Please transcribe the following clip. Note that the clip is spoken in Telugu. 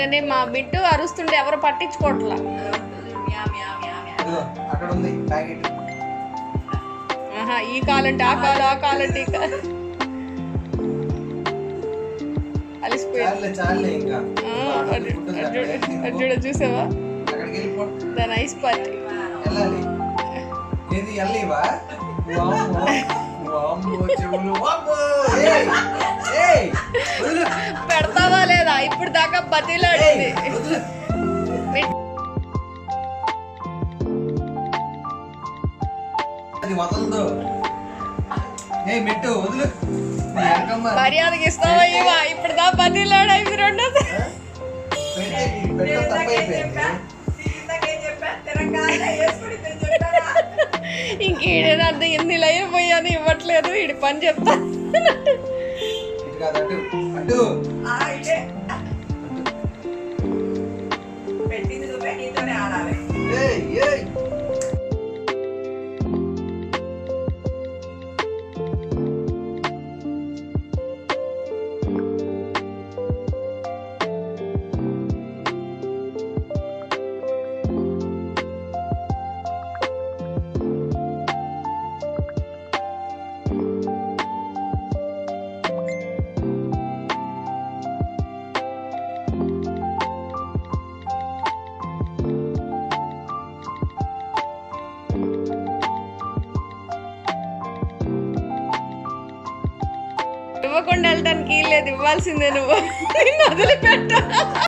ఉంటేనే మా బిట్టు అరుస్తుంటే ఎవరు పట్టించుకోవట్లా. అక్కడ ఉంది ప్యాకెట్. ఆహా, ఈ కాలంటే ఆ కాలు, ఆ కాలంటే ఈ కాలు. అలిసిపోయింది. అర్జుడు చూసావా దాని ఐస్ పార్టీ. పెడతావా లేదా? ఇప్పుడు దాకా బతిలాడింది. మర్యాదకి ఇస్తావా ఇవా? ఇప్పుడు దా బతిలాడా ఇది రెండోది. ఇంకేడైనా అర్థం ఎన్ని అయిపోయాను ఇవ్వట్లేదు. ఇడి పని చెప్తా. ఇవ్వకుండా వెళ్ళడానికి లేదు, ఇవ్వాల్సిందే. నువ్వు నిన్ను వదిలిపెట్ట.